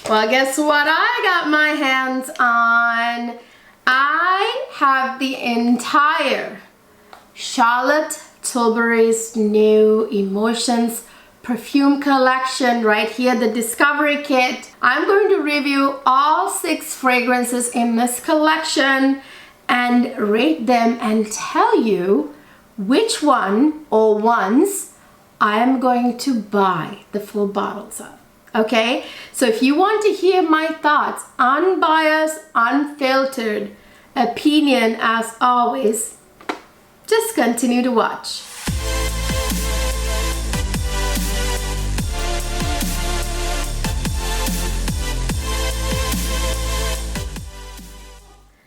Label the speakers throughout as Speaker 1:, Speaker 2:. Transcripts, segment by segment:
Speaker 1: Well, guess what I got my hands on? I have the entire Charlotte Tilbury's new Emotions perfume collection right here, the Discovery Kit. I'm going to review all 6 fragrances in this collection and rate them and tell you which one or ones I am going to buy the full bottles of. Okay, so if you want to hear my thoughts, unbiased, unfiltered opinion as always, just continue to watch.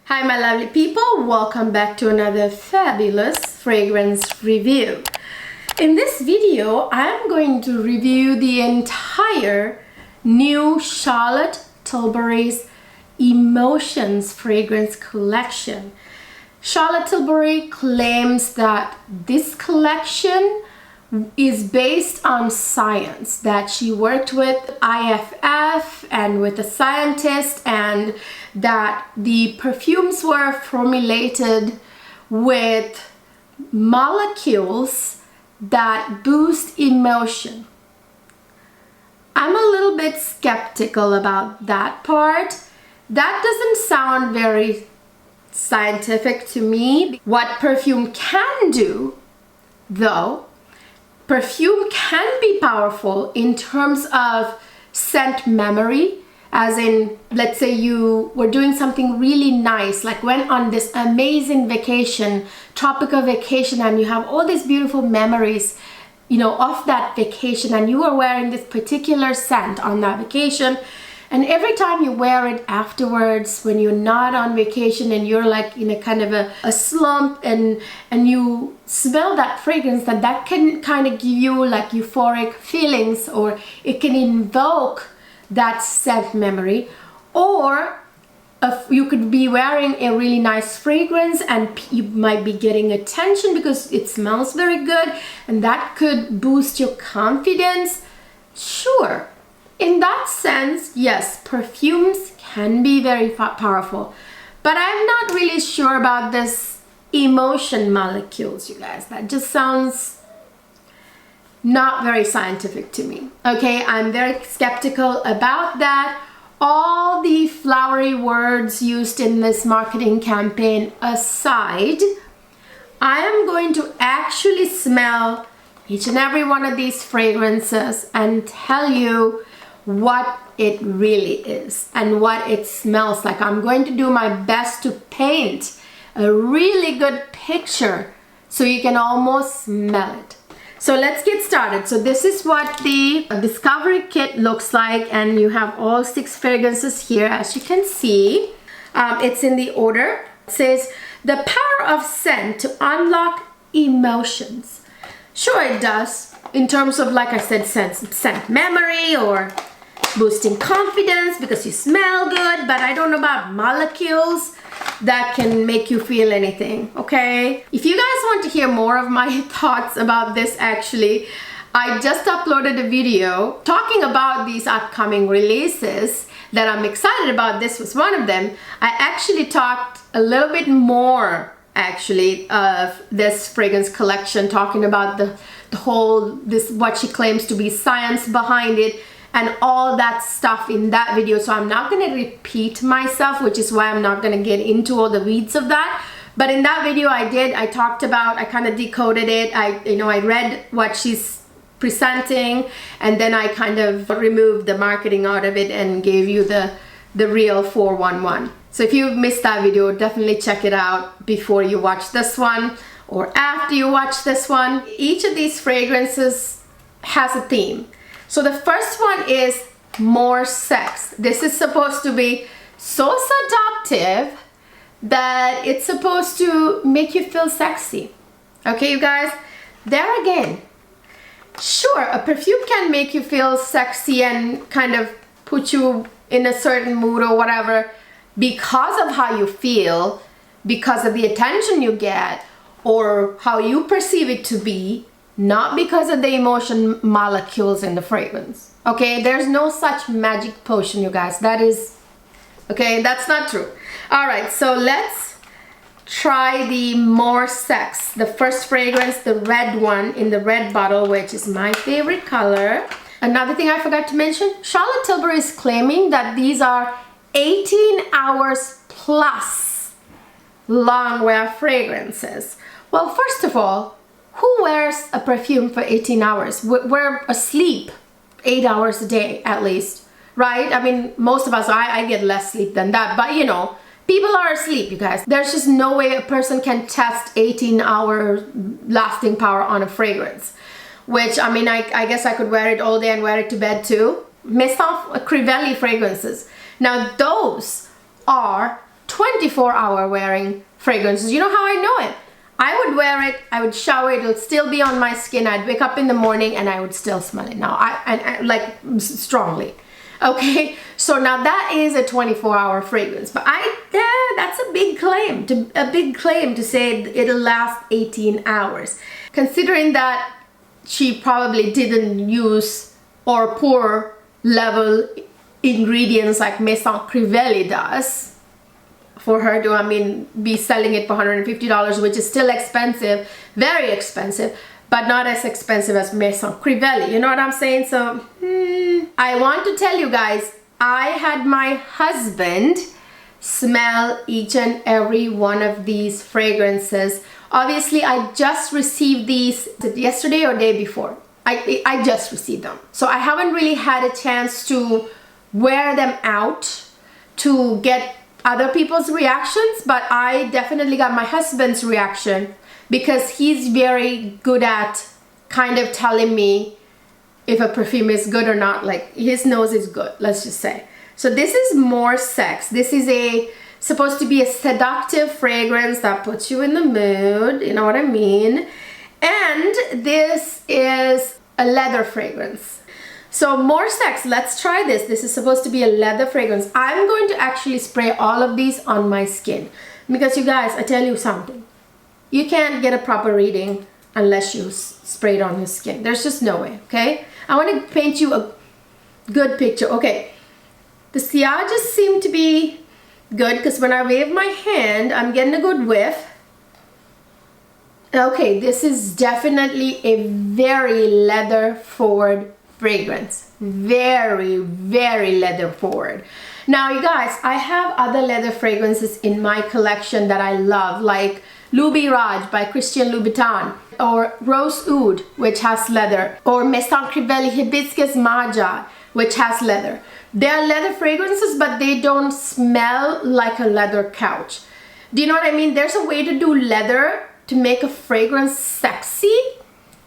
Speaker 1: Hi my lovely people, welcome back to another fabulous fragrance review. In this video, I'm going to review the entire new Charlotte Tilbury's Emotions fragrance collection. Charlotte Tilbury claims that this collection is based on science, that she worked with IFF and with a scientist, and that the perfumes were formulated with molecules that boost emotion. I'm a little bit skeptical about that part. That doesn't sound very scientific to me. What perfume can do, though, perfume can be powerful in terms of scent memory, as in, let's say you were doing something really nice, like went on this amazing vacation, tropical vacation, and you have all these beautiful memories, you know, of that vacation, and you were wearing this particular scent on that vacation, and every time you wear it afterwards when you're not on vacation and you're like in a kind of a slump, and you smell that fragrance, that can kind of give you like euphoric feelings, or it can invoke that scent memory. Or you could be wearing a really nice fragrance and you might be getting attention because it smells very good, and that could boost your confidence. Sure, in that sense, yes, perfumes can be very powerful, but I'm not really sure about this emotion molecules, you guys. That just sounds not very scientific to me. Okay, I'm very skeptical about that. All the flowery words used in this marketing campaign aside, I am going to actually smell each and every one of these fragrances and tell you what it really is and what it smells like. I'm going to do my best to paint a really good picture so you can almost smell it. So let's get started. So this is what the Discovery Kit looks like, and you have all 6 fragrances here, as you can see. It's in the order. It says, the power of scent to unlock emotions. Sure, it does, in terms of, like I said, scent memory or boosting confidence because you smell good, but I don't know about molecules that can make you feel anything. Okay, if you guys want to hear more of my thoughts about this, actually I just uploaded a video talking about these upcoming releases that I'm excited about. This was one of them. I actually talked a little bit more actually of this fragrance collection, talking about the whole, this, what she claims to be science behind it and all that stuff in that video. So I'm not going to repeat myself, which is why I'm not going to get into all the weeds of that. But in that video I talked about, I kind of decoded it. I read what she's presenting, and then I kind of removed the marketing out of it and gave you the real 411. So if you missed that video, definitely check it out before you watch this one or after you watch this one. Each of these fragrances has a theme. So the first one is more sex. This is supposed to be so seductive that it's supposed to make you feel sexy. Okay, you guys, there again, sure, a perfume can make you feel sexy and kind of put you in a certain mood or whatever because of how you feel, because of the attention you get, or how you perceive it to be. not because of the emotion molecules in the fragrance. Okay, there's no such magic potion, you guys. That is, okay, that's not true. All right, so let's try the More Sex, the first fragrance, the red one in the red bottle, which is my favorite color. Another thing I forgot to mention, Charlotte Tilbury is claiming that these are 18 hours plus long wear fragrances. Well, first of all, who wears a perfume for 18 hours? We're asleep 8 hours a day at least, right? I mean, most of us, I get less sleep than that, but you know, people are asleep, you guys. There's just no way a person can test 18-hour lasting power on a fragrance. Which, I mean, I guess I could wear it all day and wear it to bed too. Maison Crivelli fragrances. Now those are 24-hour wearing fragrances. You know how I know it? I would wear it, I would shower, it'll still be on my skin. I'd wake up in the morning and I would still smell it. Now, I like strongly. Okay, so now that is a 24-hour fragrance, but that's a big claim to say it'll last 18 hours. Considering that she probably didn't use or pour level ingredients like Maison Crivelli does, for her to, I mean, be selling it for $150, which is still expensive, very expensive, but not as expensive as Maison Crivelli, you know what I'm saying? So, I want to tell you guys, I had my husband smell each and every one of these fragrances. Obviously, I just received these yesterday or day before. I just received them. So I haven't really had a chance to wear them out to get other people's reactions, but I definitely got my husband's reaction because he's very good at kind of telling me if a perfume is good or not. Like, his nose is good, let's just say. So this is More Sex. This is supposed to be a seductive fragrance that puts you in the mood, you know what I mean? And this is a leather fragrance. So More Sex, let's try this. This is supposed to be a leather fragrance. I'm going to actually spray all of these on my skin because, you guys, I tell you something. You can't get a proper reading unless you spray it on your skin. There's just no way, okay? I want to paint you a good picture. Okay, the sillage seem to be good because when I wave my hand, I'm getting a good whiff. Okay, this is definitely a very leather forward fragrance. Very, very leather forward. Now, you guys, I have other leather fragrances in my collection that I love, like Louis Raj by Christian Louboutin, or Rose Oud, which has leather, or Maison Crivelli Hibiscus Maja, which has leather. They are leather fragrances, but they don't smell like a leather couch. Do you know what I mean? There's a way to do leather to make a fragrance sexy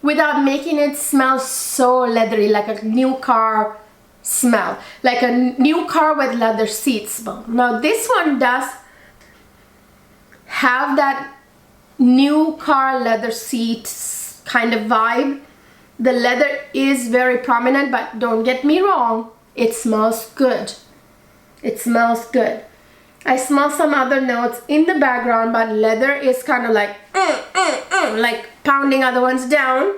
Speaker 1: without making it smell so leathery, like a new car smell, like a new car with leather seats smell. Now this one does have that new car leather seats kind of vibe. The leather is very prominent, but don't get me wrong, it smells good. It smells good. I smell some other notes in the background, but leather is kind of like like pounding other ones down.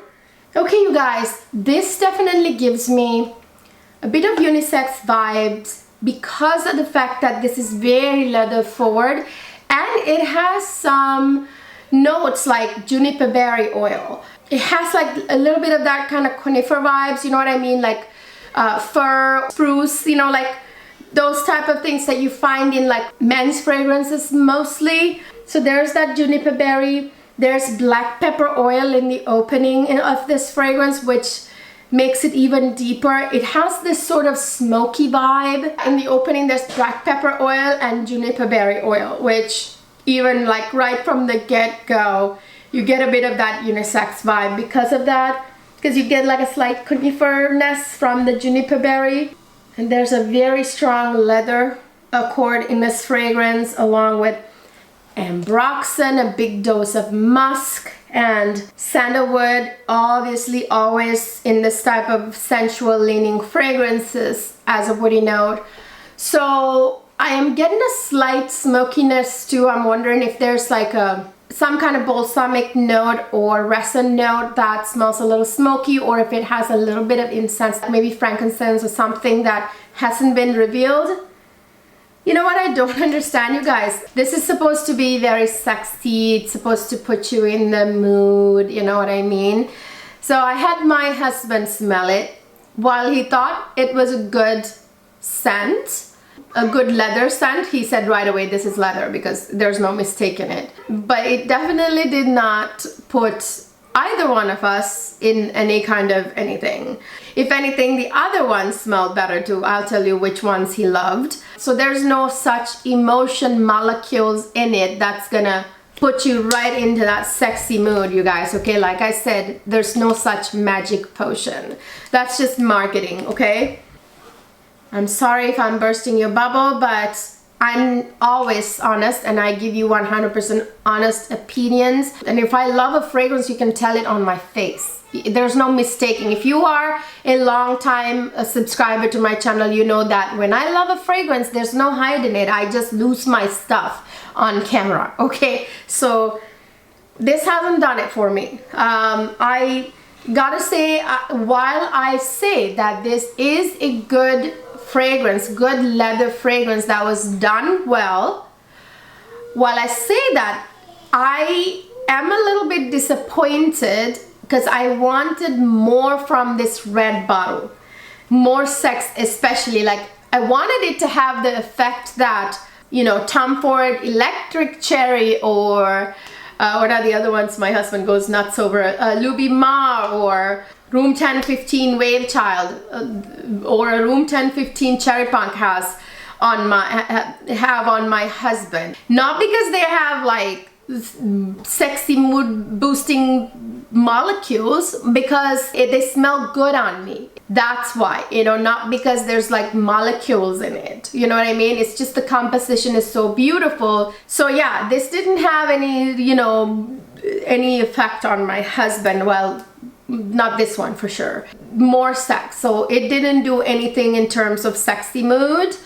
Speaker 1: Okay, you guys, this definitely gives me a bit of unisex vibes because of the fact that this is very leather forward, and it has some notes like juniper berry oil. It has like a little bit of that kind of conifer vibes, you know what I mean, like fir, spruce, you know, like those type of things that you find in like men's fragrances mostly. So there's that juniper berry. There's black pepper oil in the opening of this fragrance, which makes it even deeper. It has this sort of smoky vibe. In the opening, there's black pepper oil and juniper berry oil, which even like right from the get-go, you get a bit of that unisex vibe because of that, because you get like a slight coniferness from the juniper berry. And there's a very strong leather accord in this fragrance, along with ambroxan, a big dose of musk, and sandalwood, obviously always in this type of sensual leaning fragrances as a woody note. So I am getting a slight smokiness too. I'm wondering if there's like a some kind of balsamic note or resin note that smells a little smoky, or if it has a little bit of incense, maybe frankincense or something that hasn't been revealed. You know what I don't understand, you guys? This is supposed to be very sexy. It's supposed to put you in the mood, you know what I mean? So I had my husband smell it. While he thought it was a good scent, a good leather scent, he said right away, this is leather, because there's no mistaking it. But it definitely did not put either one of us in any kind of anything. If anything, the other one smelled better too. I'll tell you which ones he loved. So there's no such emotion molecules in it that's gonna put you right into that sexy mood, you guys, okay? Like I said, there's no such magic potion. That's just marketing, okay? I'm sorry if I'm bursting your bubble, but I'm always honest and I give you 100% honest opinions. And if I love a fragrance, you can tell it on my face. There's no mistaking. If you are a long time subscriber to my channel, you know that when I love a fragrance, there's no hiding it. I just lose my stuff on camera, okay? So this hasn't done it for me. I gotta say, while I say that this is a good fragrance, good leather fragrance that was done well, while I say that, I am a little bit disappointed because I wanted more from this red bottle, more sex, especially. Like, I wanted it to have the effect that, you know, Tom Ford Electric Cherry, or what are the other ones my husband goes nuts over, Luby Ma, or Room 1015 Whale Child, or a Room 1015 Cherry Punk has on my husband. Not because they have like sexy mood boosting molecules, because they smell good on me. That's why, you know, not because there's like molecules in it, you know what I mean? It's just the composition is so beautiful. So yeah, this didn't have any, you know, any effect on my husband. Well, not this one for sure. More sex, so it didn't do anything in terms of sexy mood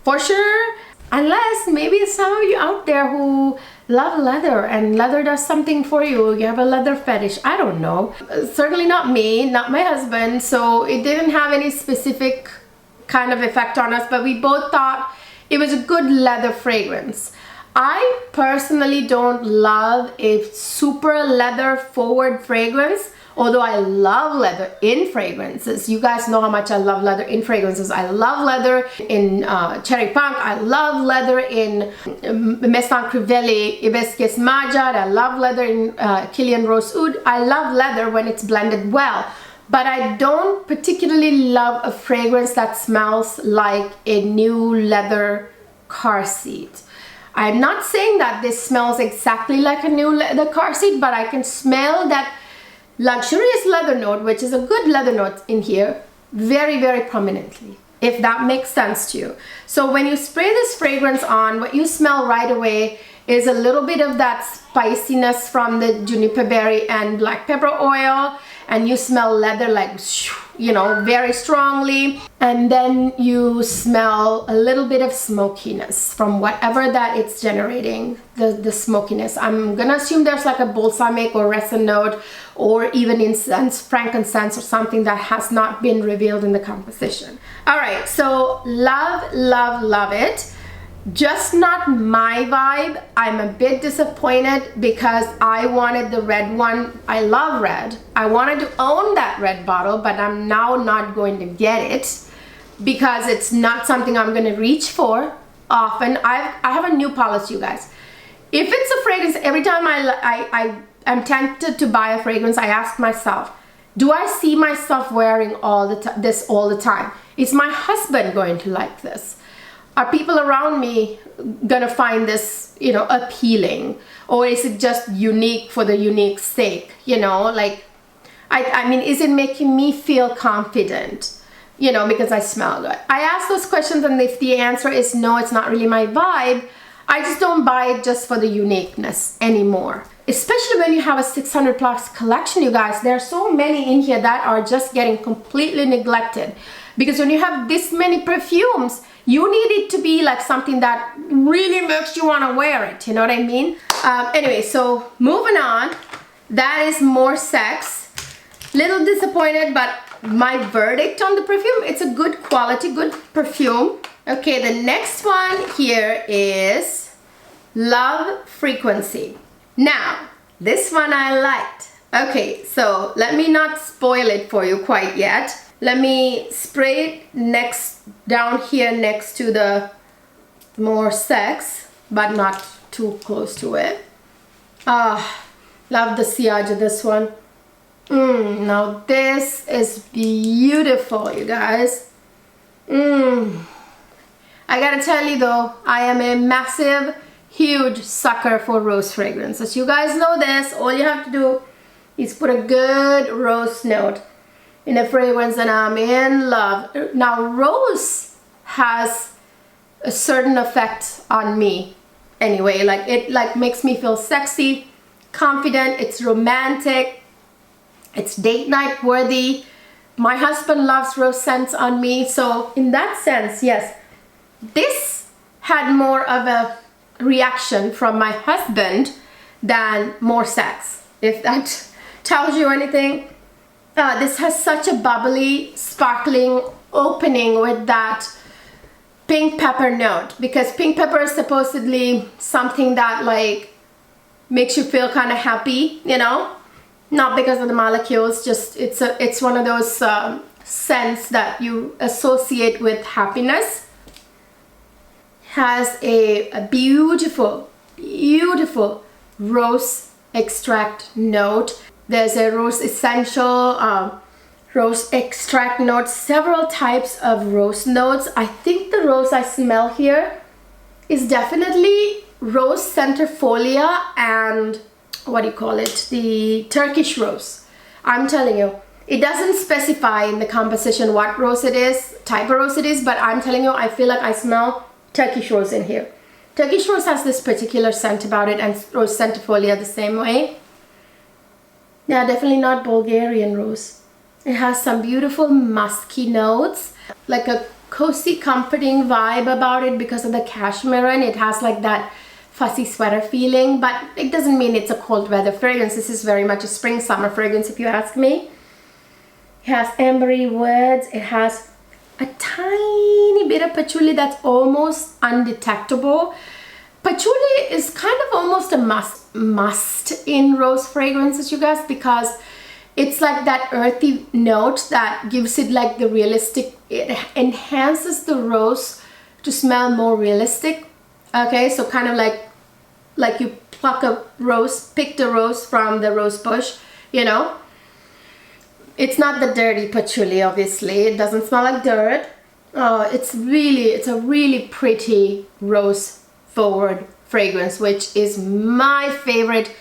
Speaker 1: for sure, unless maybe some of you out there who love leather and leather does something for you. You have a leather fetish, I don't know. Certainly not me, not my husband, so it didn't have any specific kind of effect on us, but we both thought it was a good leather fragrance. I personally don't love a super leather forward fragrance, although I love leather in fragrances. You guys know how much I love leather in fragrances. I love leather in Cherry Punk. I love leather in Maison Crivelli Hibiscus Majad. I love leather in Kilian Rose Oud. I love leather when it's blended well. But I don't particularly love a fragrance that smells like a new leather car seat. I'm not saying that this smells exactly like a new leather car seat, but I can smell that luxurious leather note, which is a good leather note in here, very, very prominently, if that makes sense to you. So when you spray this fragrance on, what you smell right away is a little bit of that spiciness from the juniper berry and black pepper oil, and you smell leather like, you know, very strongly. And then you smell a little bit of smokiness from whatever that it's generating, the smokiness. I'm gonna assume there's like a balsamic or resin note, or even incense, frankincense, or something that has not been revealed in the composition. All right, so love, love, love it. Just not my vibe. I'm a bit disappointed because I wanted the red one. I love red. I wanted to own that red bottle, but I'm now not going to get it because it's not something I'm going to reach for often. I have a new policy, you guys. If it's a fragrance, every time I'm tempted to buy a fragrance, I ask myself, do I see myself wearing this all the time? Is my husband going to like this? Are people around me gonna find this, you know, appealing? Or is it just unique for the unique sake? You know, like, I mean, is it making me feel confident? You know, because I smell good. I ask those questions, and if the answer is no, it's not really my vibe, I just don't buy it just for the uniqueness anymore. Especially when you have a 600+ collection, you guys. There are so many in here that are just getting completely neglected. because when you have this many perfumes, you need it to be like something that really makes you want to wear it, you know what I mean? Anyway, so moving on, that is More Sex. Little disappointed, but my verdict on the perfume, it's a good quality, good perfume. Okay, the next one here is Love Frequency. Now, this one I liked. Okay, so let me not spoil it for you quite yet. Let me spray it down here next to the More Sex, but not too close to it. Love the sillage of this one. Now this is beautiful, you guys. I gotta tell you though, I am a massive, huge sucker for rose fragrances. You guys know this. All you have to do is put a good rose note in a fragrance and I'm in love. Now rose has a certain effect on me anyway. Like it makes me feel sexy, confident, it's romantic. It's date night worthy. My husband loves rose scents on me. So in that sense, yes, this had more of a reaction from my husband than More Sex. If that tells you anything. This has such a bubbly, sparkling opening with that pink pepper note. Because pink pepper is supposedly something that like makes you feel kind of happy, you know? Not because of the molecules, just it's one of those scents that you associate with happiness. Has a beautiful, beautiful rose extract note. There's a rose essential, rose extract notes, several types of rose notes. I think the rose I smell here is definitely rose centrifolia and what do you call it, the Turkish rose. I'm telling you, it doesn't specify in the composition what rose it is, type of rose it is, but I'm telling you, I feel like I smell Turkish rose in here. Turkish rose has this particular scent about it, and rose centrifolia the same way. Yeah, definitely not Bulgarian rose. It has some beautiful musky notes, like a cozy, comforting vibe about it because of the cashmere, and it has like that fussy sweater feeling, but it doesn't mean it's a cold weather fragrance. This is very much a spring summer fragrance if you ask me. It has ambery woods. It has a tiny bit of patchouli that's almost undetectable. Patchouli is kind of almost a must in rose fragrances, you guys, because it's like that earthy note that gives it like the realistic, it enhances the rose to smell more realistic. Okay, so kind of like you pluck a rose, pick the rose from the rose bush, you know. It's not the dirty patchouli, obviously. It doesn't smell like dirt. It's a really pretty rose forward fragrance, which is my favorite.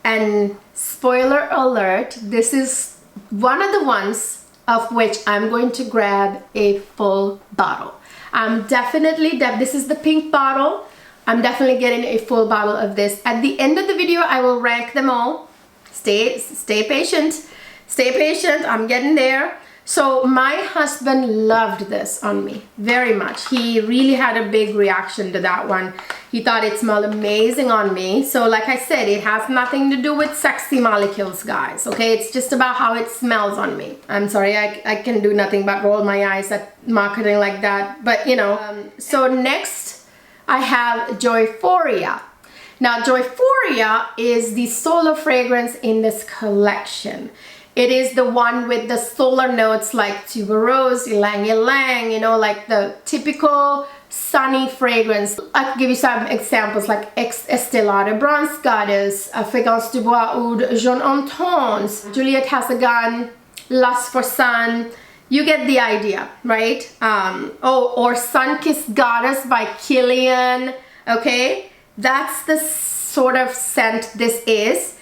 Speaker 1: And spoiler alert, this is one of the ones of which I'm going to grab a full bottle. I'm definitely, this is the pink bottle. I'm definitely getting a full bottle of this. At the end of the video, I will rank them all. Stay patient. Stay patient. I'm getting there. So my husband loved this on me very much. He really had a big reaction to that one. He thought it smelled amazing on me. So like I said, it has nothing to do with sexy molecules, guys. Okay, it's just about how it smells on me. I'm sorry, I can do nothing but roll my eyes at marketing like that. But you know, so next I have Joyphoria. Now Joyphoria is the solo fragrance in this collection. It is the one with the solar notes like tuberose, ylang ylang, you know, like the typical sunny fragrance. I can give you some examples like Estée Lauder Bronze Goddess, Frégrance du Bois Oud Jaune Intense, Juliette Hassagan, Lust for Sun. You get the idea, right? Or Sun-Kissed Goddess by Kilian. Okay, that's the sort of scent this is.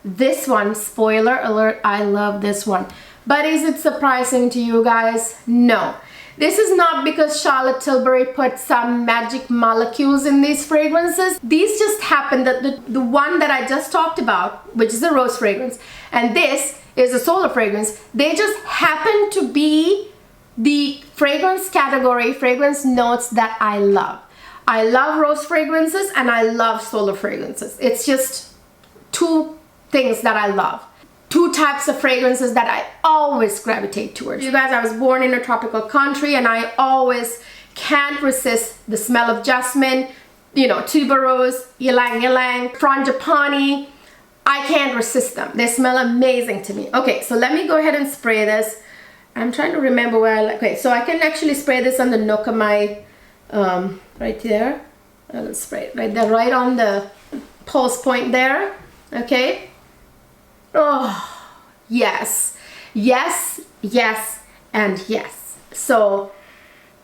Speaker 1: This one, spoiler alert, I love this one. But is it surprising to you guys? No. This is not because Charlotte Tilbury put some magic molecules in these fragrances. These just happen that the one that I just talked about, which is a rose fragrance, and this is a solar fragrance. They just happen to be the fragrance category, fragrance notes that I love. I love rose fragrances and I love solar fragrances. It's just two things that I love. Two types of fragrances that I always gravitate towards. You guys, I was born in a tropical country and I always can't resist the smell of jasmine, you know, tuberose, ylang ylang, frangipani. I can't resist them. They smell amazing to me. Okay, so let me go ahead and spray this. I'm trying to remember where I like. Okay, so I can actually spray this on the nook of my, right there. I'll spray it right there, right on the pulse point there. Okay. Oh, yes, yes, yes, and yes. So,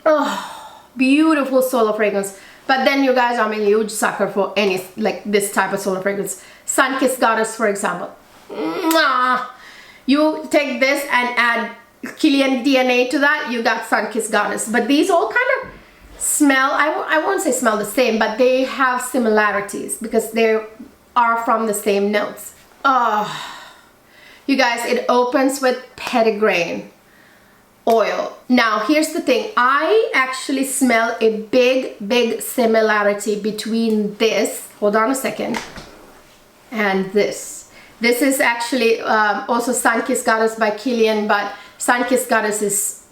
Speaker 1: oh, beautiful solar fragrance. But then you guys, I'm a huge sucker for any, like this type of solar fragrance. Sunkissed Goddess, for example. Mwah! You take this and add Kilian DNA to that, you got Sunkissed Goddess. But these all kind of smell, I won't say smell the same, but they have similarities because they are from the same notes. Oh, you guys, it opens with petitgrain oil. Now, here's the thing. I actually smell a big similarity between this, hold on a second, and this. This is actually also Sunkissed Goddess by Kilian, but Sunkissed Goddess is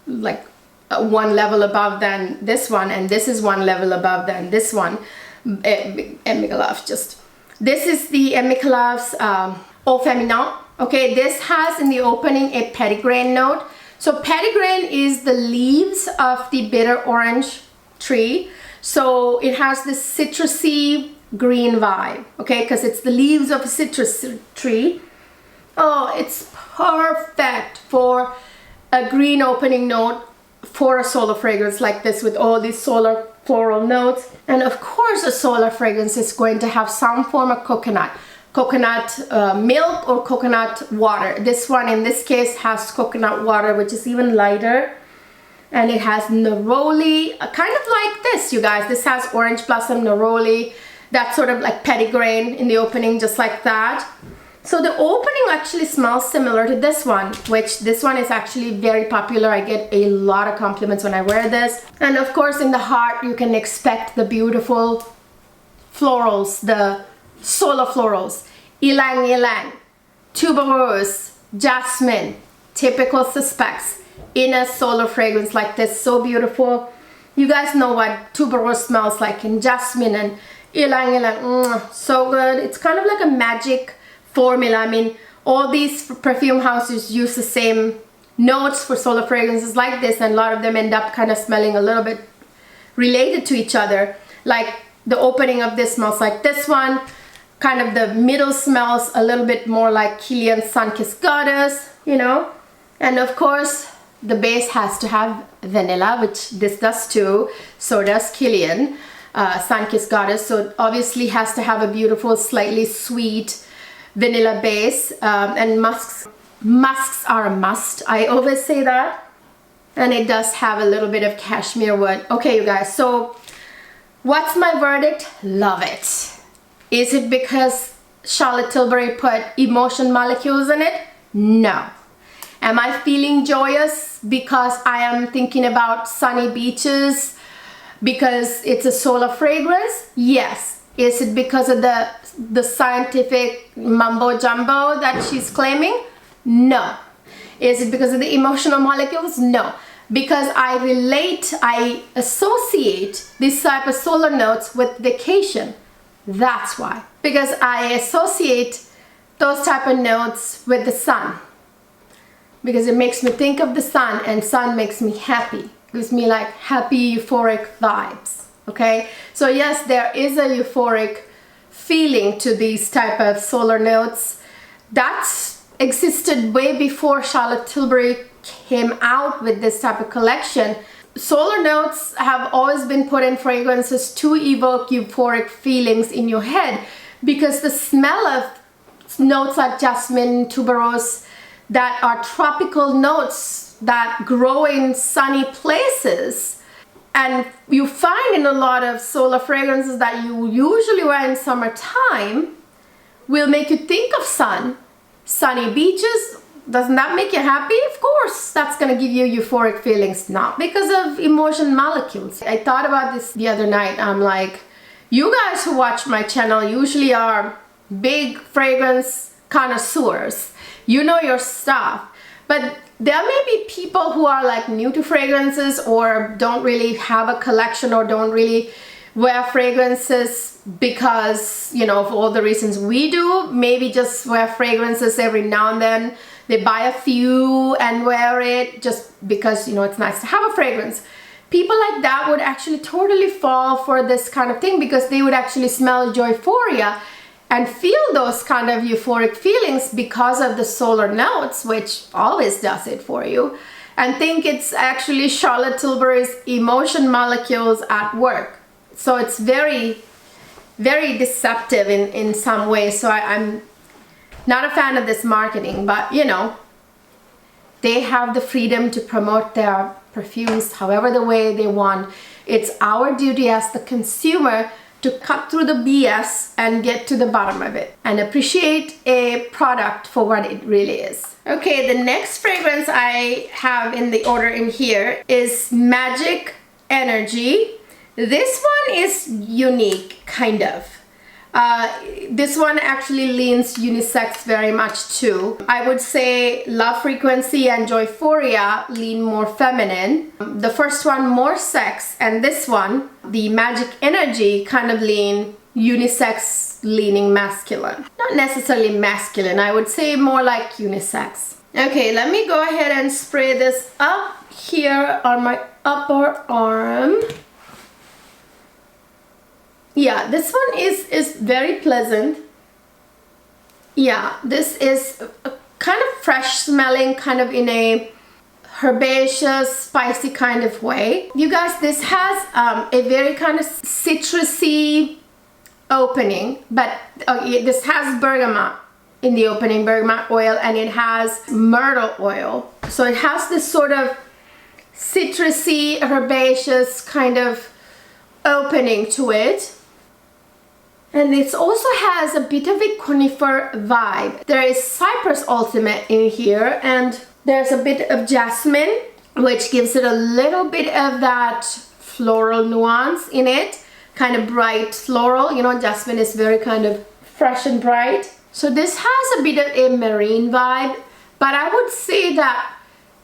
Speaker 1: like one level above than this one, and this is one level above than this one. Mikalov, just. This is the Mikalov's Eau Féminin. Okay, this has in the opening a petitgrain note. So petitgrain is the leaves of the bitter orange tree. So it has this citrusy green vibe, okay, because it's the leaves of a citrus tree. Oh, it's perfect for a green opening note for a solar fragrance like this with all these solar floral notes. And of course a solar fragrance is going to have some form of coconut milk or coconut water. This one in this case has coconut water, which is even lighter, and it has neroli, kind of like this, you guys. This has orange blossom, neroli, that sort of like petitgrain in the opening, just like that. So the opening actually smells similar to this one, which this one is actually very popular. I get a lot of compliments when I wear this. And of course in the heart you can expect the beautiful florals, the solar florals, ylang ylang, tuberose, jasmine, typical suspects in a solar fragrance like this. So beautiful. You guys know what tuberose smells like, and jasmine and ylang ylang, so good. It's kind of like a magic formula. I mean, all these perfume houses use the same notes for solar fragrances like this, and a lot of them end up kind of smelling a little bit related to each other. Like the opening of this smells like this one, kind of the middle smells a little bit more like Kilian's Sunkissed Goddess, you know. And of course the base has to have vanilla, which this does too, so does Kilian Sunkissed Goddess. So it obviously has to have a beautiful, slightly sweet vanilla base, and musks are a must. I always say that. And it does have a little bit of cashmere wood. Okay, you guys, so what's my verdict? Love it. Is it because Charlotte Tilbury put emotion molecules in it? No. Am I feeling joyous because I am thinking about sunny beaches because it's a solar fragrance? Yes. Is it because of the scientific mumbo jumbo that she's claiming? No. Is it because of the emotional molecules? No. Because I associate this type of solar notes with vacation. That's why. Because I associate those type of notes with the sun. Because it makes me think of the sun, and sun makes me happy. Gives me like happy, euphoric vibes. Okay? So yes, there is a euphoric feeling to these type of solar notes. That's existed way before Charlotte Tilbury came out with this type of collection. Solar notes have always been put in fragrances to evoke euphoric feelings in your head, because the smell of notes like jasmine, tuberose, that are tropical notes that grow in sunny places, and you find in a lot of solar fragrances that you usually wear in summertime, will make you think of sun sunny beaches. Doesn't that make you happy? Of course, that's gonna give you euphoric feelings, not because of emotion molecules. I thought about this the other night. I'm like, you guys who watch my channel usually are big fragrance connoisseurs. You know your stuff. But there may be people who are like new to fragrances or don't really have a collection or don't really wear fragrances because, you know, for all the reasons we do. Maybe just wear fragrances every now and then. They buy a few and wear it just because, you know, it's nice to have a fragrance. People like that would actually totally fall for this kind of thing because they would actually smell Joyphoria and feel those kind of euphoric feelings because of the solar notes, which always does it for you, and think it's actually Charlotte Tilbury's emotion molecules at work. So it's very, very deceptive in some ways. So I'm not a fan of this marketing, but you know, they have the freedom to promote their perfumes however the way they want. It's our duty as the consumer to cut through the BS and get to the bottom of it and appreciate a product for what it really is. Okay, the next fragrance I have in the order in here is Magic Energy. This one is unique, kind of. This one actually leans unisex very much too. I would say Love Frequency and Joyphoria lean more feminine. The first one more sex, and this one, the Magic Energy, kind of lean unisex, leaning masculine. Not necessarily masculine, I would say more like unisex. Okay, let me go ahead and spray this up here on my upper arm. Yeah, this one is very pleasant. Yeah, this is a kind of fresh smelling, kind of in a herbaceous, spicy kind of way. You guys, this has a very kind of citrusy opening, but this has bergamot in the opening, bergamot oil, and it has myrtle oil. So it has this sort of citrusy, herbaceous kind of opening to it. And it also has a bit of a conifer vibe. There is Cypress Ultimate in here, and there's a bit of jasmine, which gives it a little bit of that floral nuance in it. Kind of bright floral. You know, jasmine is very kind of fresh and bright. So this has a bit of a marine vibe, but I would say that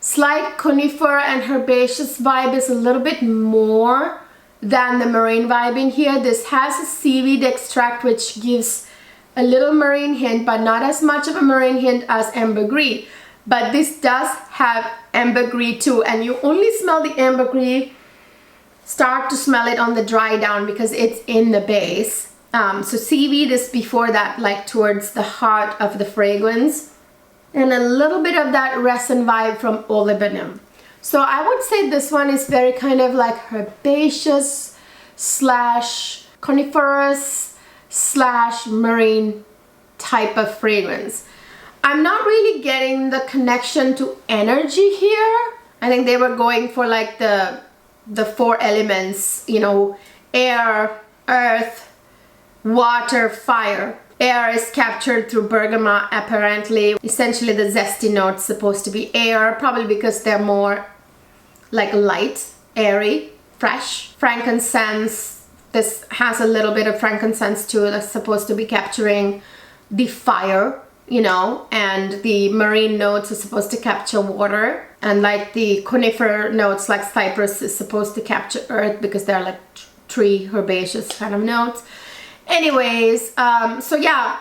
Speaker 1: slight conifer and herbaceous vibe is a little bit more than the marine vibe in here. This has a seaweed extract which gives a little marine hint, but not as much of a marine hint as ambergris. But this does have ambergris too, and you only smell the ambergris, start to smell it on the dry down because it's in the base. So seaweed is before that, like towards the heart of the fragrance, and a little bit of that resin vibe from olibanum. So I would say this one is very kind of like herbaceous slash coniferous slash marine type of fragrance. I'm not really getting the connection to energy here. I think they were going for like the four elements, you know, air, earth, water, fire. Air is captured through bergamot apparently. Essentially the zesty notes supposed to be air, probably because they're more like light, airy, fresh. Frankincense, this has a little bit of frankincense too. That's supposed to be capturing the fire, you know, and the marine notes are supposed to capture water. And like the conifer notes like cypress is supposed to capture earth because they're like tree herbaceous kind of notes. Anyways, so yeah,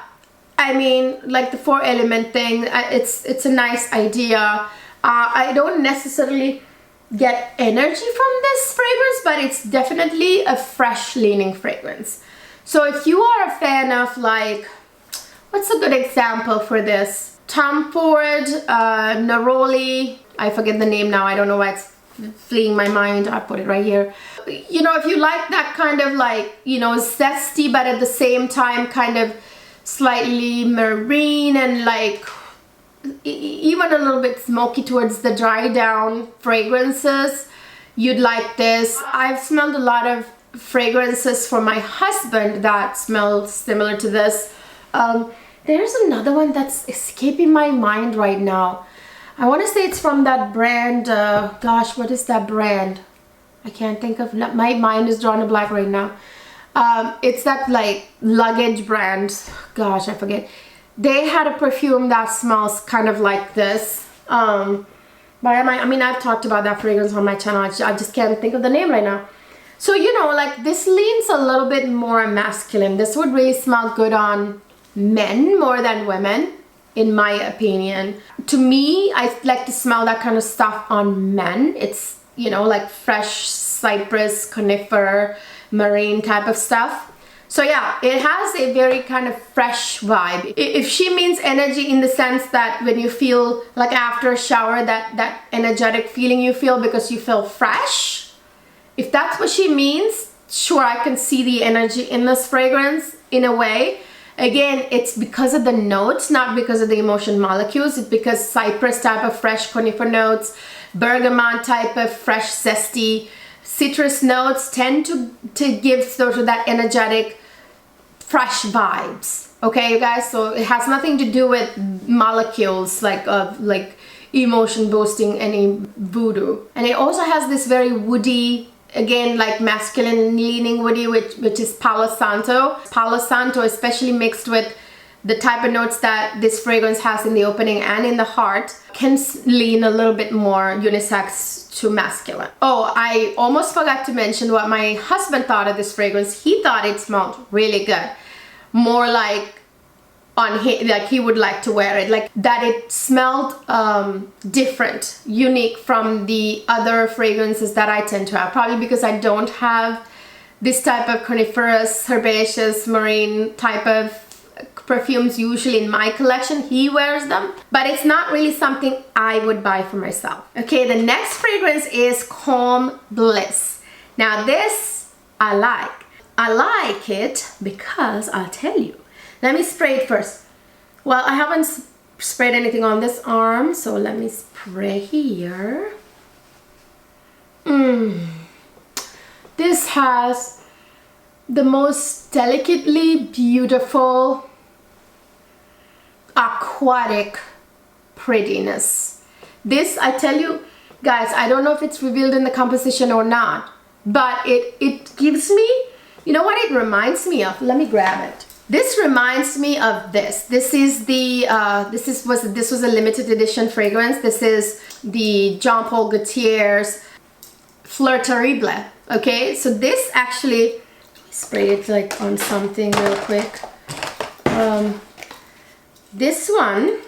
Speaker 1: I mean, like the four element thing, it's a nice idea. I don't necessarily get energy from this fragrance, but it's definitely a fresh leaning fragrance. So if you are a fan of like, what's a good example for this? Tom Ford, Neroli, I forget the name now, I don't know why it's fleeing my mind. I put it right here. You know, if you like that kind of like, you know, zesty but at the same time kind of slightly marine and like even a little bit smoky towards the dry down fragrances, you'd like this. I've smelled a lot of fragrances for my husband that smell similar to this. There's another one that's escaping my mind right now. I want to say it's from that brand. Gosh, what is that brand? I can't think of. My mind is drawn a blank right now. It's that like luggage brand. Gosh, I forget. They had a perfume that smells kind of like this. I mean, I've talked about that fragrance on my channel. I just can't think of the name right now. So, you know, like this leans a little bit more masculine. This would really smell good on men more than women, in my opinion. To me, I like to smell that kind of stuff on men. It's, you know, like fresh cypress, conifer, marine type of stuff. So yeah, it has a very kind of fresh vibe. If she means energy in the sense that when you feel like after a shower, that energetic feeling you feel because you feel fresh, if that's what she means, sure, I can see the energy in this fragrance in a way. Again, it's because of the notes, not because of the emotion molecules. It's because cypress type of fresh conifer notes, bergamot type of fresh zesty citrus notes tend to give sort of that energetic fresh vibes. Okay, you guys, so it has nothing to do with molecules like emotion boosting any voodoo. And it also has this very woody, again, like masculine leaning woody, which is Palo Santo. Palo Santo, especially mixed with the type of notes that this fragrance has in the opening and in the heart, can lean a little bit more unisex to masculine. Oh, I almost forgot to mention what my husband thought of this fragrance. He thought it smelled really good. More like on him, like he would like to wear it, like that it smelled different, unique from the other fragrances that I tend to have, probably because I don't have this type of coniferous, herbaceous, marine type of perfumes usually in my collection. He wears them, but it's not really something I would buy for myself. Okay, the next fragrance is Calm Bliss. Now this I like. I like it because I'll tell you. Let me spray it first. Well, I haven't sprayed anything on this arm, so let me spray here. This has the most delicately beautiful aquatic prettiness. This, I tell you guys, I don't know if it's revealed in the composition or not, but it gives me, you know what it reminds me of? Let me grab it. This reminds me of this. This is the this was a limited edition fragrance. This is the Jean Paul Gaultier's Fleur Terrible. Okay, so this actually, spray it like on something real quick. This one,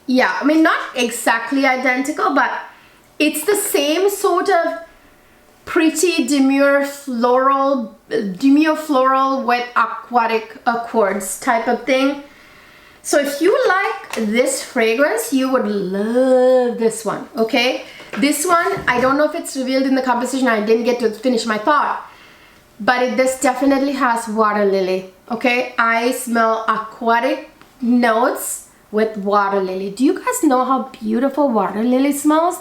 Speaker 1: yeah, I mean not exactly identical, but it's the same sort of pretty demure floral with aquatic accords type of thing. So if you like this fragrance, you would love this one. Okay, this one, I don't know if it's revealed in the composition. I didn't get to finish my thought, but this definitely has water lily. Okay, I smell aquatic notes with water lily. Do you guys know how beautiful water lily smells?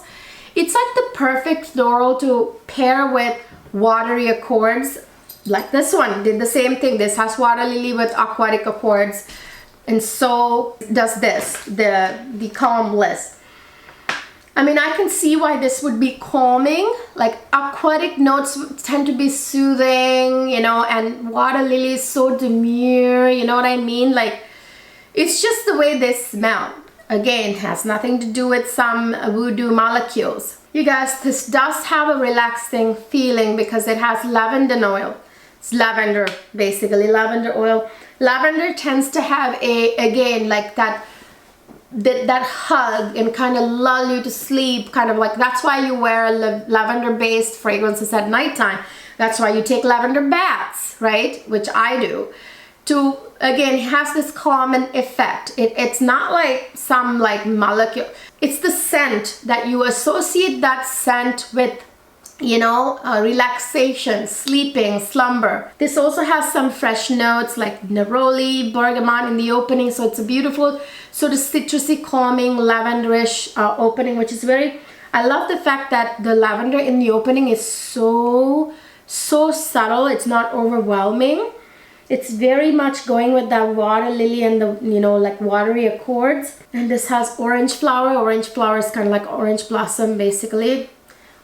Speaker 1: It's like the perfect floral to pair with watery accords. Like this one did the same thing. This has water lily with aquatic accords, and so does this, the Calm Bliss. I mean, I can see why this would be calming. Like aquatic notes tend to be soothing, you know, and water lily is so demure, you know what I mean? Like, it's just the way they smell. Again, has nothing to do with some voodoo molecules. You guys, this does have a relaxing feeling because it has lavender oil. It's lavender, basically, lavender oil. Lavender tends to have again, like that hug and kind of lull you to sleep, kind of like, that's why you wear lavender based fragrances at nighttime. That's why you take lavender baths, right? Which I do. To, again, has this calming effect. It's not like some like molecule. It's the scent that you associate that scent with, you know, relaxation, sleeping, slumber. This also has some fresh notes like neroli, bergamot in the opening, so it's a beautiful sort of citrusy, calming, lavenderish opening, which is very, I love the fact that the lavender in the opening is so subtle. It's not overwhelming. It's very much going with that water lily and the, you know, like watery accords. And this has orange flower. Orange flower is kind of like orange blossom basically.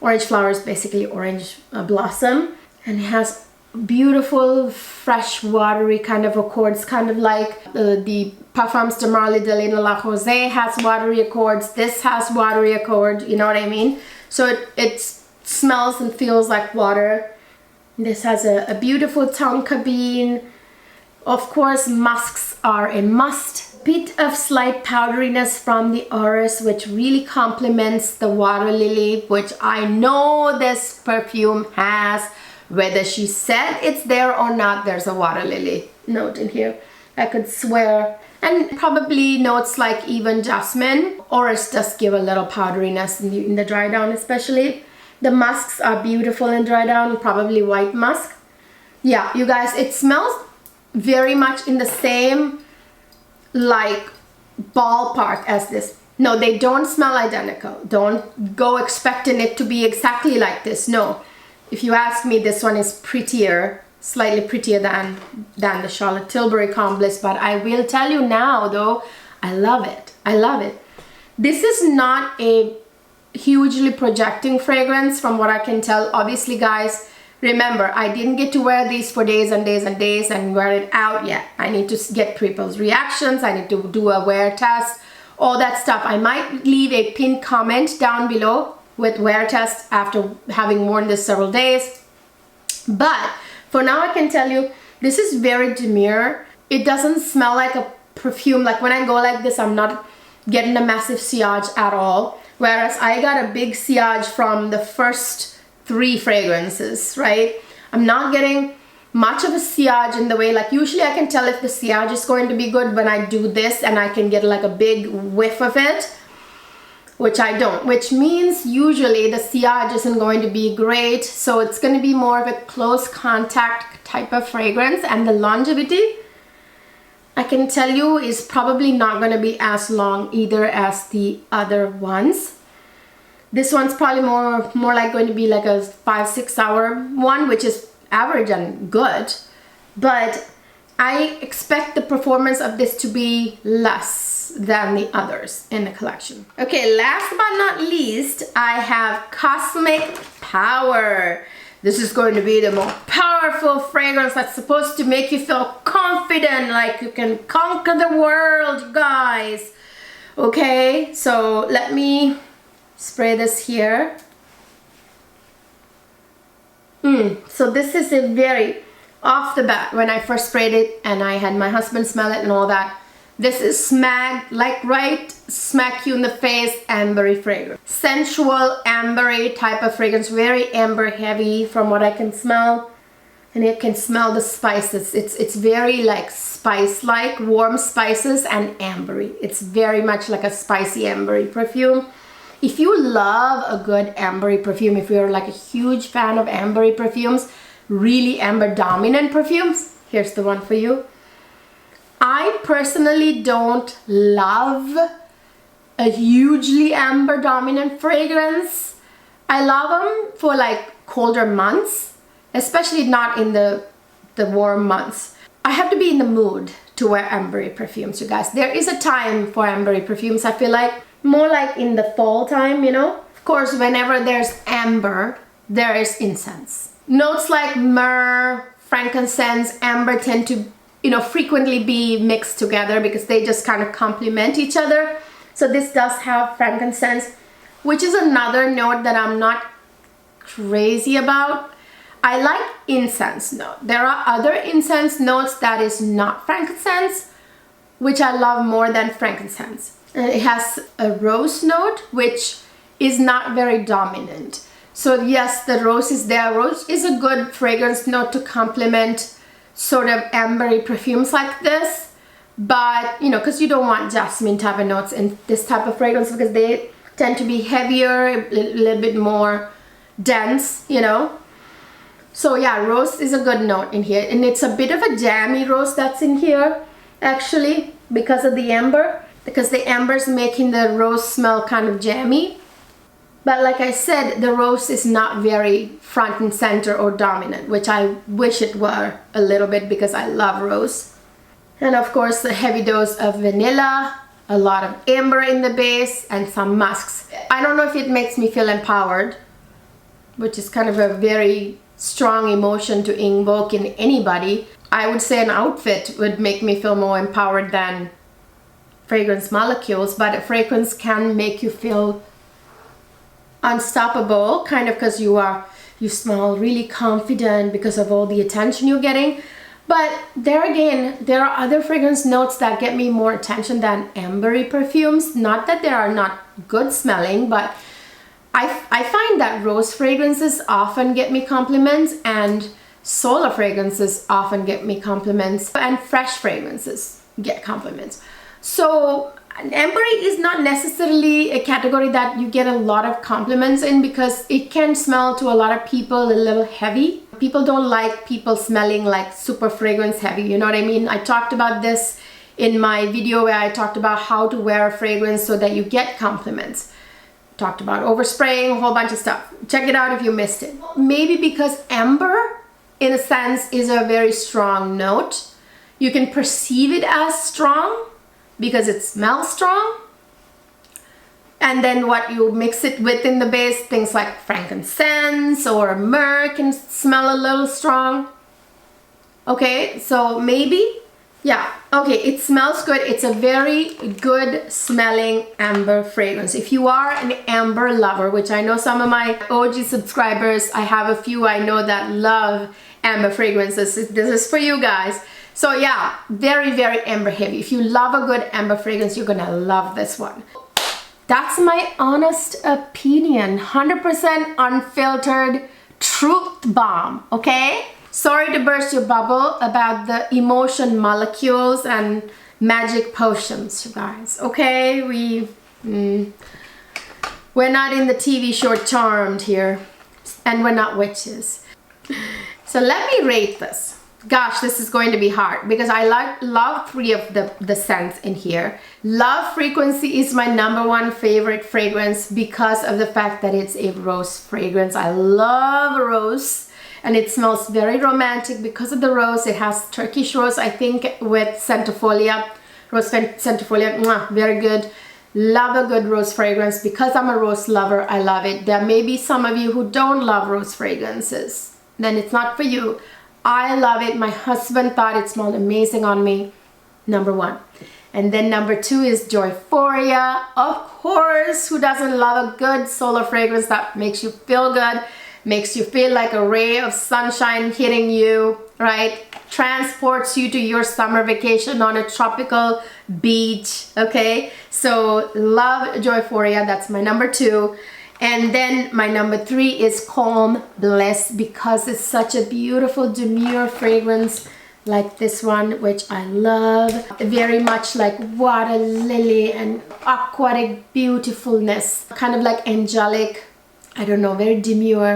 Speaker 1: Orange flower is basically orange blossom. And it has beautiful, fresh, watery kind of accords, kind of like the Parfums de Marly de Lena La Rose has watery accords. This has watery accord, you know what I mean? So it smells and feels like water. This has a beautiful tonka bean. Of course, musks are a must. Bit of slight powderiness from the orris, which really complements the water lily, which I know this perfume has. Whether she said it's there or not, there's a water lily note in here. I could swear. And probably notes like even jasmine. Orris does give a little powderiness in the dry down especially. The musks are beautiful in dry down, probably white musk. Yeah, you guys, it smells very much in the same like ballpark as this. No, they don't smell identical. Don't go expecting it to be exactly like this. No. If you ask me, this one is prettier, slightly prettier than the Charlotte Tilbury Calm Bliss, but I will tell you now though, I love it. I love it. This is not a hugely projecting fragrance from what I can tell. Obviously guys, remember, I didn't get to wear these for days and days and days and wear it out yet. I need to get people's reactions. I need to do a wear test, all that stuff. I might leave a pinned comment down below with wear test after having worn this several days. But for now I can tell you, this is very demure. It doesn't smell like a perfume. Like when I go like this, I'm not getting a massive sillage at all. Whereas I got a big sillage from the first 3 fragrances, right? I'm not getting much of a sillage in the way, like usually I can tell if the sillage is going to be good when I do this and I can get like a big whiff of it, which I don't, which means usually the sillage isn't going to be great. So it's going to be more of a close contact type of fragrance, and the longevity, I can tell you, is probably not going to be as long either as the other ones. This one's probably more like going to be like a 5-6 hour one, which is average and good. But I expect the performance of this to be less than the others in the collection. Okay, last but not least, I have Cosmic Power. This is going to be the most powerful fragrance that's supposed to make you feel confident, like you can conquer the world, guys. Okay, so let me spray this here. So this is a very, off the bat, when I first sprayed it and I had my husband smell it and all that, this is smack, like right smack you in the face, ambery fragrance. Sensual, ambery type of fragrance, very amber heavy from what I can smell. And you can smell the spices. It's very like spice-like, warm spices and ambery. It's very much like a spicy ambery perfume. If you love a good ambery perfume, if you're like a huge fan of ambery perfumes, really amber dominant perfumes, here's the one for you. I personally don't love a hugely amber dominant fragrance. I love them for like colder months, especially not in the warm months. I have to be in the mood to wear ambery perfumes, you guys. There is a time for ambery perfumes. I feel like more like in the fall time, you know. Of course, whenever there's amber, there is incense. Notes like myrrh, frankincense, amber tend to, you know, frequently be mixed together because they just kind of complement each other. So this does have frankincense, which is another note that I'm not crazy about. I like incense note. There are other incense notes that is not frankincense, which I love more than frankincense. And it has a rose note, which is not very dominant. So yes, the rose is there. Rose is a good fragrance note to complement sort of ambery perfumes like this. But, you know, because you don't want jasmine type of notes in this type of fragrance because they tend to be heavier, a little bit more dense, you know. So yeah, rose is a good note in here. And it's a bit of a jammy rose that's in here, actually, because of the amber. Because the amber is making the rose smell kind of jammy. But like I said, the rose is not very front and center or dominant, which I wish it were a little bit because I love rose. And of course, a heavy dose of vanilla, a lot of amber in the base, and some musks. I don't know if it makes me feel empowered, which is kind of a very strong emotion to invoke in anybody. I would say an outfit would make me feel more empowered than fragrance molecules, but a fragrance can make you feel unstoppable, kind of, because you smell really confident because of all the attention you're getting. But there again, there are other fragrance notes that get me more attention than ambery perfumes. Not that they are not good smelling, but I find that rose fragrances often get me compliments, and solar fragrances often get me compliments, and fresh fragrances get compliments. So ambery is not necessarily a category that you get a lot of compliments in, because it can smell to a lot of people a little heavy. People don't like people smelling like super fragrance heavy, you know what I mean? I talked about this in my video where I talked about how to wear a fragrance so that you get compliments. Talked about overspraying, a whole bunch of stuff. Check it out if you missed it. Maybe because amber, in a sense, is a very strong note. You can perceive it as strong because it smells strong. And then what you mix it with in the base, things like frankincense or myrrh can smell a little strong. Okay, so maybe, yeah, okay, it smells good. It's a very good smelling amber fragrance. If you are an amber lover, which I know some of my OG subscribers, I have a few I know that love amber fragrances. This is for you guys. So yeah, very, very amber heavy. If you love a good amber fragrance, you're gonna love this one. That's my honest opinion. 100% unfiltered truth bomb, okay? Sorry to burst your bubble about the emotion molecules and magic potions, you guys, okay? We're not in the TV show Charmed here, and we're not witches. So let me rate this. Gosh, this is going to be hard because I love three of the scents in here. Love Frequency is my #1 favorite fragrance because of the fact that it's a rose fragrance. I love rose, and it smells very romantic because of the rose. It has Turkish rose, I think, with centifolia. Rose centifolia, mwah, very good. Love a good rose fragrance. Because I'm a rose lover, I love it. There may be some of you who don't love rose fragrances. Then it's not for you. I love it. My husband thought it smelled amazing on me. #1. And then #2 is Joyphoria. Of course, who doesn't love a good solar fragrance that makes you feel good, makes you feel like a ray of sunshine hitting you, right? Transports you to your summer vacation on a tropical beach, okay? So love Joyphoria. That's my #2. And then my #3 is Calm Bliss, because it's such a beautiful demure fragrance like this one, which I love. Very much like water lily and aquatic beautifulness. Kind of like angelic, I don't know, very demure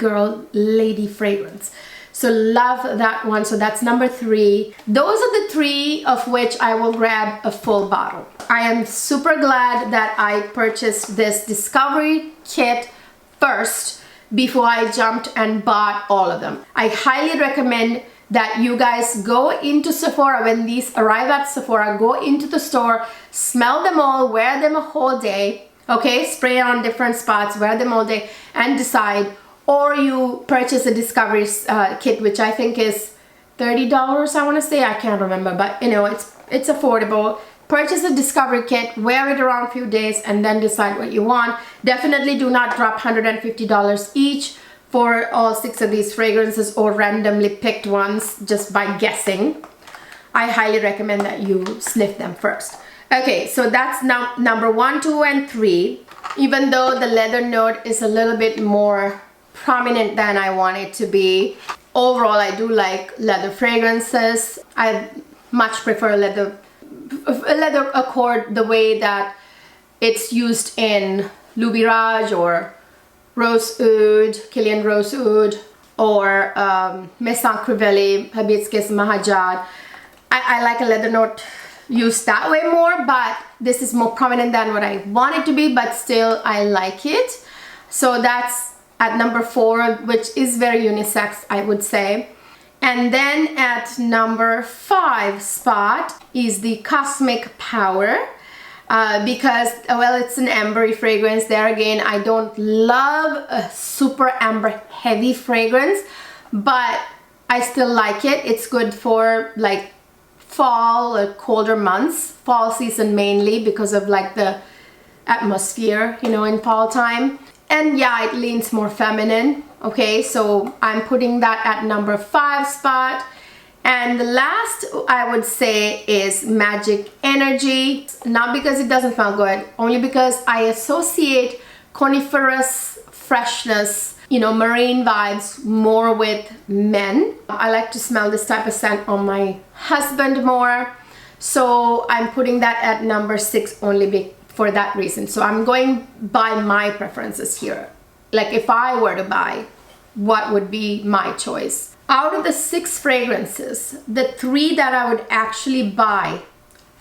Speaker 1: girl, lady fragrance. So love that one. So that's #3. Those are the 3 of which I will grab a full bottle. I am super glad that I purchased this discovery kit first before I jumped and bought all of them. I highly recommend that you guys go into Sephora when these arrive at Sephora. Go into the store, smell them all, wear them a whole day, okay? Spray on different spots, wear them all day, and decide. Or you purchase a discovery kit, which I think is $30, I want to say. I can't remember, but you know, it's affordable. Purchase a discovery kit, wear it around a few days, and then decide what you want. Definitely do not drop $150 each for all 6 of these fragrances, or randomly picked ones just by guessing. I highly recommend that you sniff them first. Okay, so that's now #1, 2, and 3. Even though the leather note is a little bit more prominent than I want it to be. Overall, I do like leather fragrances. I much prefer leather accord the way that it's used in Lubiraj or Rose Oud, Kilian Rose Oud, or Maison Crivelli, Hibiscus Mahajad. I like a leather note used that way more, but this is more prominent than what I want it to be, but still I like it. So that's at number 4, which is very unisex, I would say. And then at number 5 spot is the Cosmic Power. Because, well, it's an ambery fragrance. There again, I don't love a super amber heavy fragrance, but I still like it. It's good for like fall or colder months, fall season mainly because of like the atmosphere, you know, in fall time. And yeah, it leans more feminine. Okay, so I'm putting that at number 5 spot. And the last I would say is Magic Energy. Not because it doesn't smell good, only because I associate coniferous freshness, you know, marine vibes more with men. I like to smell this type of scent on my husband more. So I'm putting that at number 6 only for that reason. So I'm going by my preferences here. Like if I were to buy, what would be my choice? Out of the 6 fragrances, the 3 that I would actually buy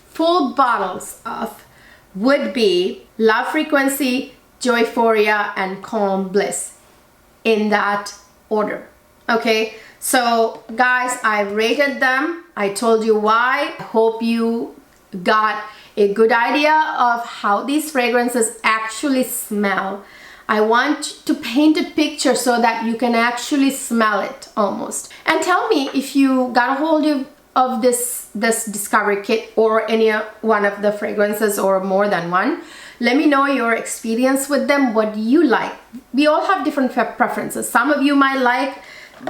Speaker 1: full bottles of would be Love Frequency, Joyphoria, and Calm Bliss, in that order. Okay, so guys, I rated them. I told you why. I hope you got a good idea of how these fragrances actually smell. I want to paint a picture so that you can actually smell it almost. And tell me if you got a hold of this discovery kit or any one of the fragrances or more than one. Let me know your experience with them. What do you like? We all have different preferences. Some of you might like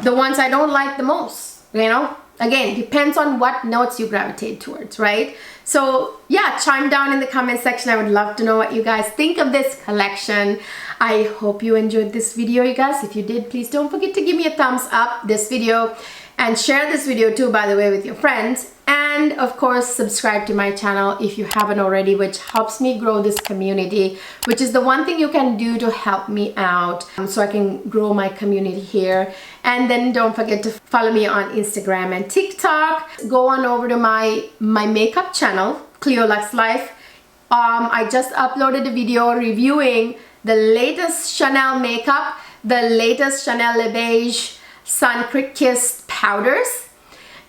Speaker 1: the ones I don't like the most, you know? Again, depends on what notes you gravitate towards, right? So yeah, chime down in the comment section. I would love to know what you guys think of this collection. I hope you enjoyed this video, you guys. If you did, please don't forget to give me a thumbs up this video and share this video too, by the way, with your friends. And of course, subscribe to my channel if you haven't already, which helps me grow this community, which is the one thing you can do to help me out so I can grow my community here. And then don't forget to follow me on Instagram and TikTok. Go on over to my makeup channel, Cleo Luxe Life. I just uploaded a video reviewing the latest Chanel makeup, the latest Chanel Le Beige Sun Kissed powders,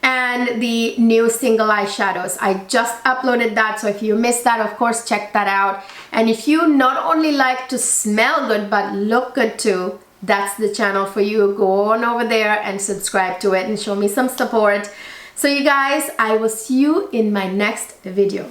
Speaker 1: and the new single eyeshadows. I just uploaded that, so if you missed that, of course, check that out. And if you not only like to smell good but look good too, that's the channel for you. Go on over there and subscribe to it and show me some support. So you guys, I will see you in my next video.